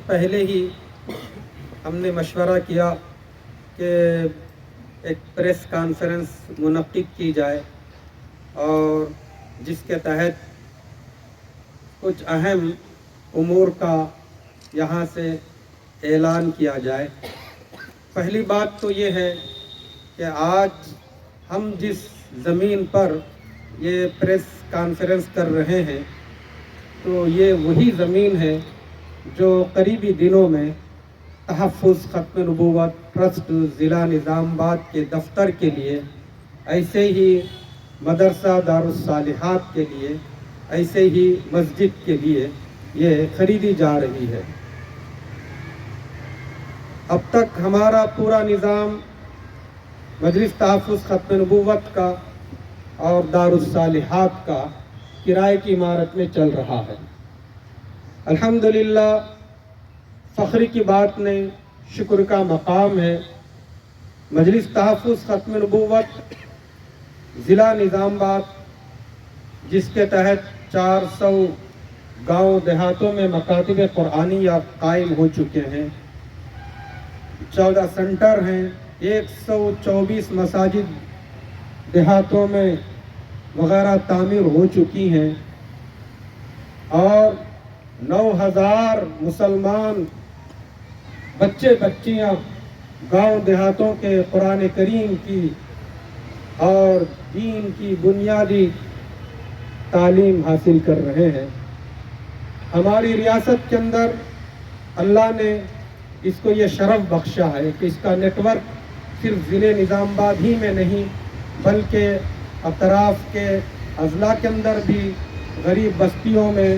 پہلے ہی ہم نے مشورہ کیا کہ ایک پریس کانفرنس منعقد کی جائے اور جس کے تحت کچھ اہم امور کا یہاں سے اعلان کیا جائے۔ پہلی بات تو یہ ہے کہ آج ہم جس زمین پر یہ پریس کانفرنس کر رہے ہیں تو یہ وہی زمین ہے جو قریبی دنوں میں تحفظ ختم نبوت ٹرسٹ ضلع نظام آباد کے دفتر کے لیے، ایسے ہی مدرسہ دارالصالحات کے لیے، ایسے ہی مسجد کے لیے یہ خریدی جا رہی ہے۔ اب تک ہمارا پورا نظام مجلس تحفظ ختم نبوت کا اور دارالصالحات کا کرائے کی عمارت میں چل رہا ہے۔ الحمدللہ فخر کی بات نہیں، شکر کا مقام ہے، مجلس تحفظ ختم نبوت ضلع نظام آباد جس کے تحت 400 گاؤں دیہاتوں میں مکاتب قرآنیہ قائم ہو چکے ہیں، 14 سنٹر ہیں، 124 مساجد دیہاتوں میں وغیرہ تعمیر ہو چکی ہیں، اور 9000 مسلمان بچے بچیاں گاؤں دیہاتوں کے قرآن کریم کی اور دین کی بنیادی تعلیم حاصل کر رہے ہیں۔ ہماری ریاست کے اندر اللہ نے اس کو یہ شرف بخشا ہے کہ اس کا نیٹ ورک صرف ضلع نظام آباد ہی میں نہیں بلکہ اطراف کے اضلاع کے اندر بھی، غریب بستیوں میں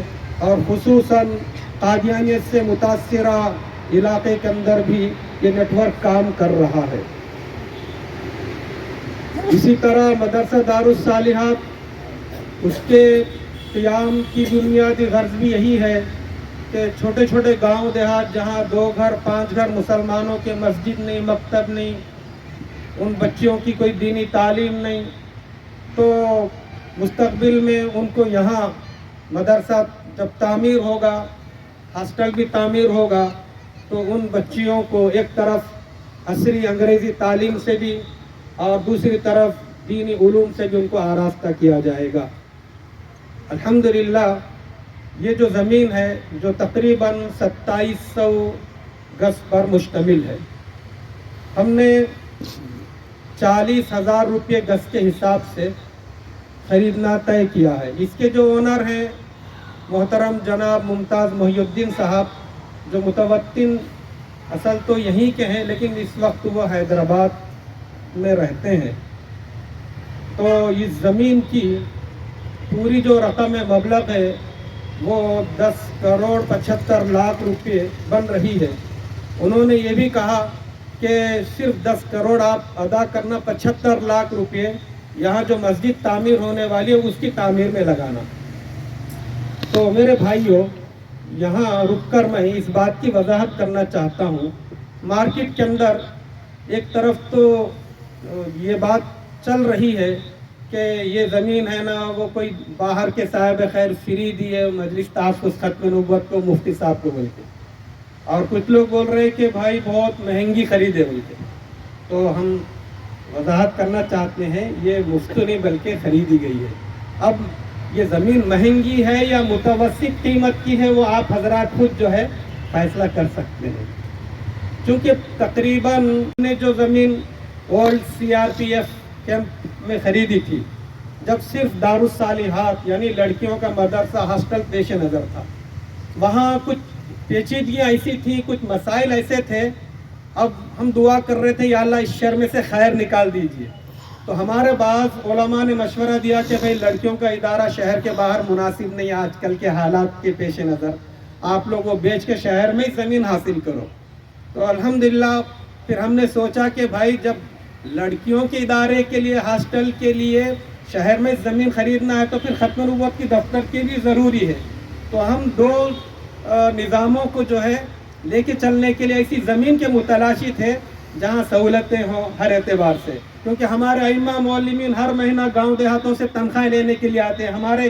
اور خصوصاً قادیانیت سے متاثرہ علاقے کے اندر بھی یہ نیٹ ورک کام کر رہا ہے۔ اسی طرح مدرسہ دارالصالحات، اس کے قیام کی بنیادی غرض بھی یہی ہے کہ چھوٹے چھوٹے گاؤں دیہات جہاں 2 گھر 5 گھر مسلمانوں کے مسجد نہیں، مکتب نہیں، ان بچیوں کی کوئی دینی تعلیم نہیں، تو مستقبل میں ان کو یہاں مدرسہ جب تعمیر ہوگا، ہاسٹل بھی تعمیر ہوگا، تو ان بچیوں کو ایک طرف عصری انگریزی تعلیم سے بھی اور دوسری طرف دینی علوم سے بھی ان کو آراستہ کیا جائے گا۔ الحمدللہ یہ جو زمین ہے جو تقریباً 2700 گز پر مشتمل ہے، ہم نے 40,000 روپے گز کے حساب سے خریدنا طے کیا ہے۔ اس کے جو اونر ہیں محترم جناب ممتاز محی الدین صاحب، جو متوطن اصل تو یہیں کے ہیں لیکن اس وقت وہ حیدرآباد میں رہتے ہیں، تو اس زمین کی پوری جو رقم مبلغ ہے وہ 10 کروڑ 75 لاکھ روپے بن رہی ہے۔ انہوں نے یہ بھی کہا کہ صرف 10 کروڑ آپ ادا کرنا، 75 لاکھ روپے یہاں جو مسجد تعمیر ہونے والی ہے اس کی تعمیر میں لگانا۔ تو میرے بھائیوں، یہاں رک کر میں اس بات کی وضاحت کرنا چاہتا ہوں، مارکیٹ کے اندر ایک طرف تو یہ بات چل رہی ہے کہ یہ زمین ہے نا وہ کوئی باہر کے صاحب خیر فری دی ہے مجلس تحفظ ختم نبوت کو، مفتی صاحب کو بول کے، اور کچھ لوگ بول رہے ہیں کہ بھائی بہت مہنگی خریدے بول کے۔ تو ہم وضاحت کرنا چاہتے ہیں یہ مفت نہیں بلکہ خریدی گئی ہے۔ اب یہ زمین مہنگی ہے یا متوسط قیمت کی ہے وہ آپ حضرات خود جو ہے فیصلہ کر سکتے ہیں، چونکہ تقریباً نے جو زمین اولڈ CRPF کیمپ میں خریدی تھی، جب صرف دارالصالحات یعنی لڑکیوں کا مدرسہ ہاسٹل پیش نظر تھا، وہاں کچھ پیچیدگیاں ایسی تھیں، کچھ مسائل ایسے تھے، اب ہم دعا کر رہے تھے یا اللہ اس شر میں سے خیر نکال دیجئے۔ تو ہمارے بعض علماء نے مشورہ دیا کہ بھئی لڑکیوں کا ادارہ شہر کے باہر مناسب نہیں، آج کل کے حالات کے پیش نظر آپ لوگ وہ بیچ کے شہر میں ہی زمین حاصل کرو۔ تو الحمدللہ پھر ہم نے سوچا کہ بھائی جب لڑکیوں کے ادارے کے لیے، ہاسٹل کے لیے شہر میں زمین خریدنا ہے تو پھر ختم نبوت کی دفتر کی بھی ضروری ہے، تو ہم 2 نظاموں کو جو ہے لے کے چلنے کے لیے ایسی زمین کے متلاشی تھے جہاں سہولتیں ہوں ہر اعتبار سے، کیونکہ ہمارے ائمہ معلمین ہر مہینہ گاؤں دیہاتوں سے تنخواہیں لینے کے لیے آتے ہیں، ہمارے